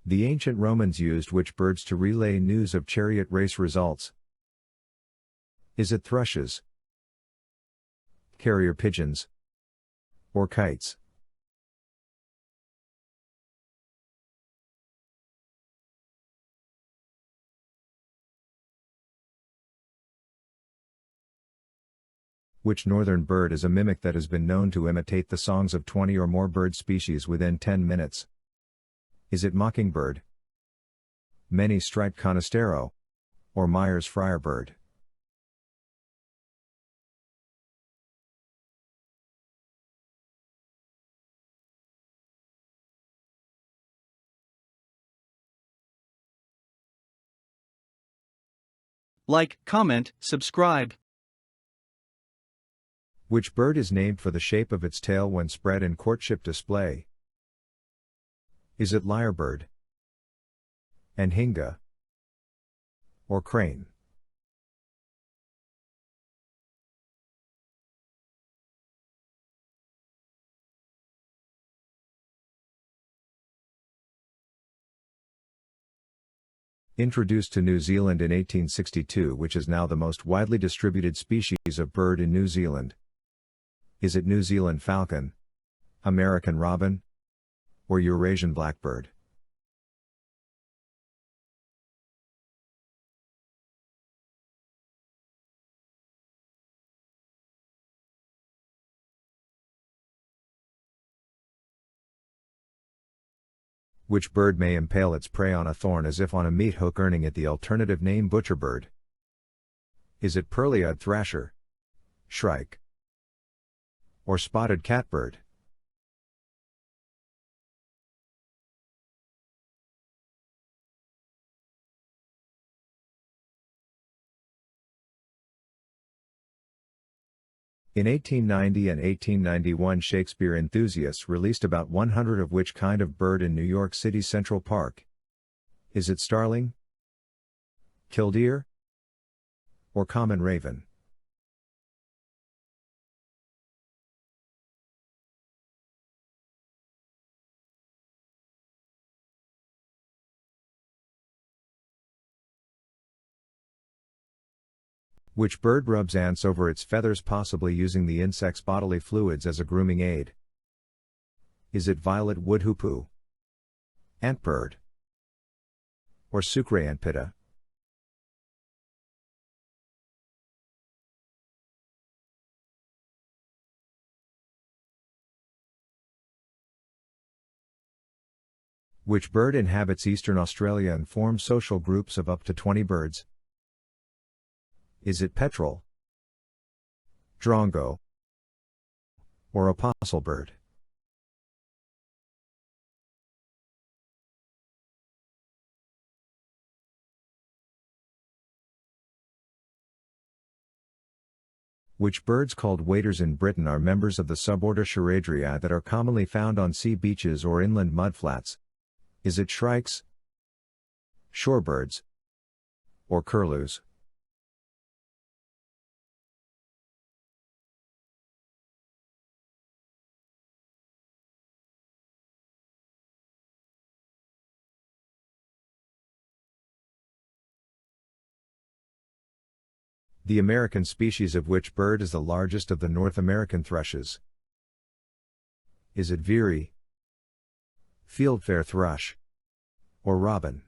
The ancient Romans used which birds to relay news of chariot race results? Is it thrushes, carrier pigeons, or kites? Which northern bird is a mimic that has been known to imitate the songs of 20 or more bird species within 10 minutes? Is it mockingbird, many-striped conistero, or Meyer's friarbird? Like, comment, subscribe. Which bird is named for the shape of its tail when spread in courtship display? Is it lyrebird, anhinga, or crane? Introduced to New Zealand in 1862, which is now the most widely distributed species of bird in New Zealand? Is it New Zealand falcon, American robin, or Eurasian blackbird? Which bird may impale its prey on a thorn as if on a meat hook, earning it the alternative name butcherbird? Is it pearly-eyed thrasher, shrike, or spotted catbird? In 1890 and 1891, Shakespeare enthusiasts released about 100 of which kind of bird in New York City's Central Park? Is it starling, killdeer, or common raven? Which bird rubs ants over its feathers, possibly using the insect's bodily fluids as a grooming aid? Is it violet woodhoopoe, antbird, or sucre antpitta? Which bird inhabits eastern Australia and forms social groups of up to 20 birds? Is it petrel, drongo, or apostle bird? Which birds called waders in Britain are members of the suborder Charadriae that are commonly found on sea beaches or inland mudflats? Is it shrikes, shorebirds, or curlews? The American species of which bird is the largest of the North American thrushes? Is it veery, fieldfare thrush, or robin?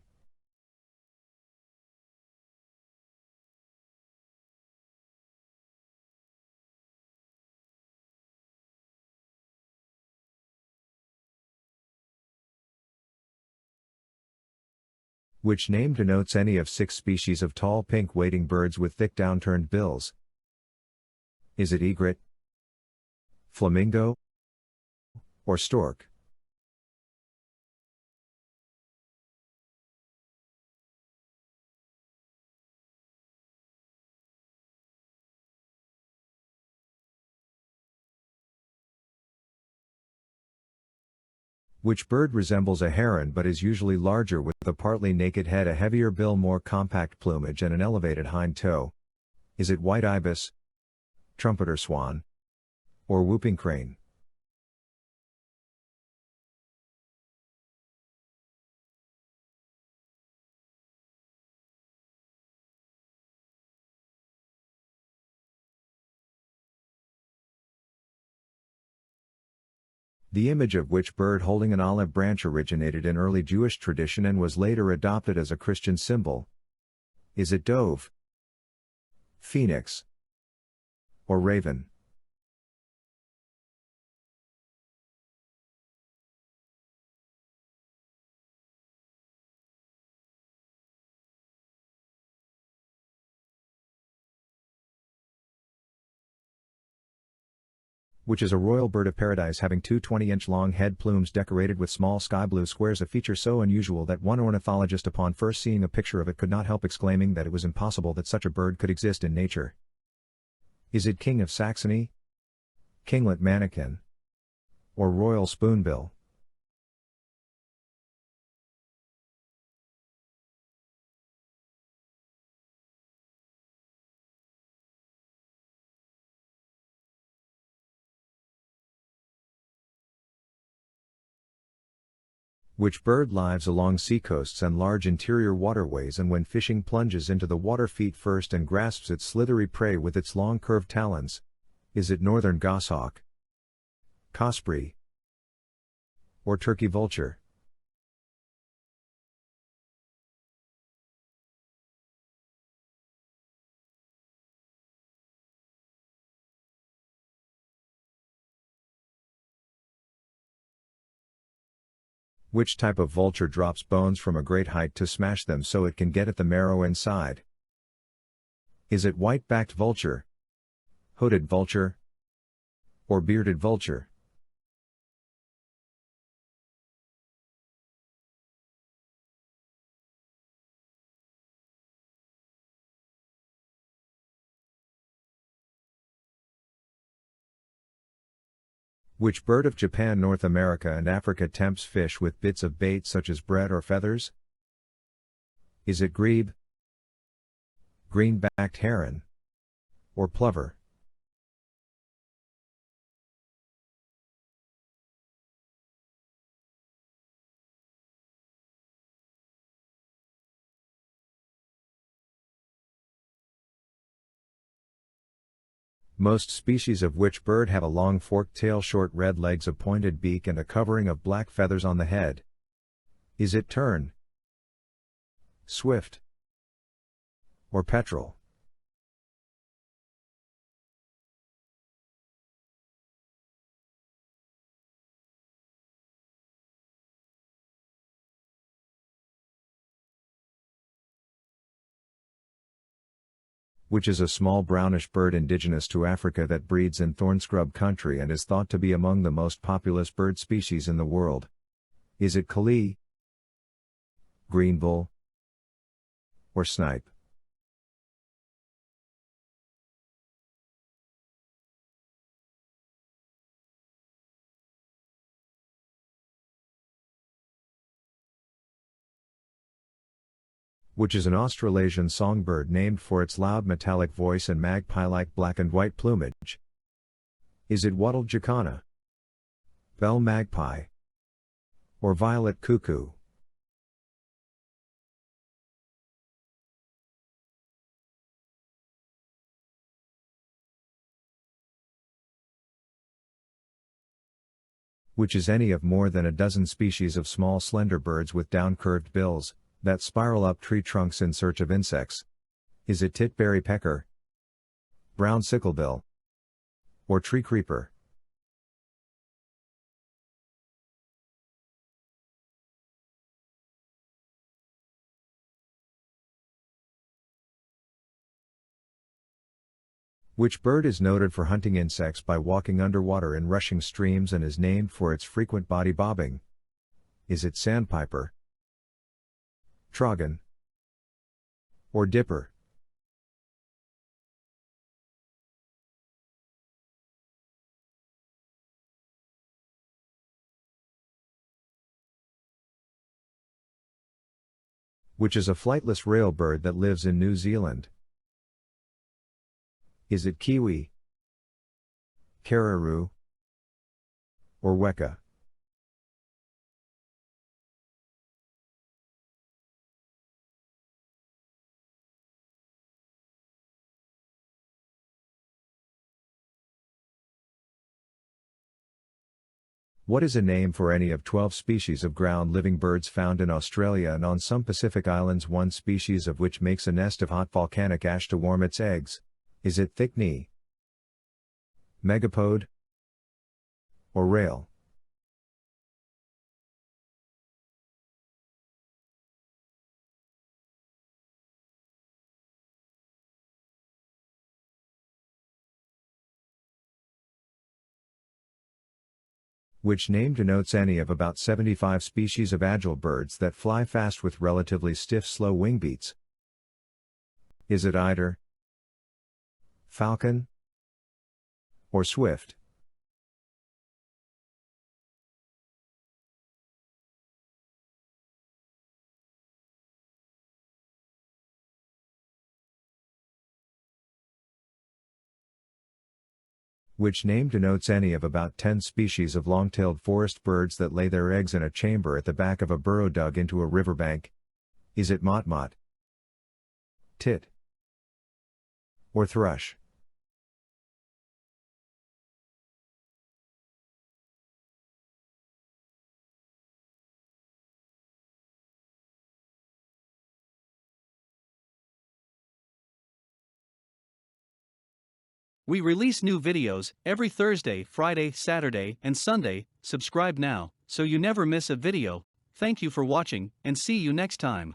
Which name denotes any of 6 species of tall pink wading birds with thick downturned bills? Is it egret, flamingo, or stork? Which bird resembles a heron but is usually larger with a partly naked head, a heavier bill, more compact plumage, and an elevated hind toe? Is it white ibis, trumpeter swan, or whooping crane? The image of which bird holding an olive branch originated in early Jewish tradition and was later adopted as a Christian symbol. Is it dove, phoenix, or raven? Which is a royal bird of paradise having two 20-inch-long head plumes decorated with small sky blue squares, a feature so unusual that one ornithologist upon first seeing a picture of it could not help exclaiming that it was impossible that such a bird could exist in nature. Is it king of Saxony, kinglet manakin, or royal spoonbill? Which bird lives along seacoasts and large interior waterways, and when fishing plunges into the water feet first and grasps its slithery prey with its long curved talons? Is it northern goshawk, osprey, or turkey vulture? Which type of vulture drops bones from a great height to smash them so it can get at the marrow inside? Is it white-backed vulture, hooded vulture, or bearded vulture? Which bird of Japan, North America and Africa tempts fish with bits of bait such as bread or feathers? Is it grebe, green-backed heron, or plover? Most species of which bird have a long forked tail, short red legs, a pointed beak and a covering of black feathers on the head? Is it tern, swift, or petrel? Which is a small brownish bird indigenous to Africa that breeds in thorn scrub country and is thought to be among the most populous bird species in the world? Is it collie, green bull, or snipe? Which is an Australasian songbird named for its loud metallic voice and magpie-like black and white plumage? Is it wattled jacana, bell magpie, or violet cuckoo? Which is any of more than a dozen species of small slender birds with down-curved bills, that spiral up tree trunks in search of insects? Is it titberry pecker, brown sicklebill, or tree creeper? Which bird is noted for hunting insects by walking underwater in rushing streams and is named for its frequent body bobbing? Is it sandpiper, trogon, or dipper? Which is a flightless rail bird that lives in New Zealand? Is it kiwi, cararoo, or weka? What is a name for any of 12 species of ground-living birds found in Australia and on some Pacific islands, one species of which makes a nest of hot volcanic ash to warm its eggs? Is it thick-knee, megapode, or rail? Which name denotes any of about 75 species of agile birds that fly fast with relatively stiff slow wing beats? Is it eider, falcon, or swift? Which name denotes any of about 10 species of long-tailed forest birds that lay their eggs in a chamber at the back of a burrow dug into a riverbank? Is it motmot, tit, or thrush? We release new videos every Thursday, Friday, Saturday, and Sunday. Subscribe now, so you never miss a video. Thank you for watching, and see you next time.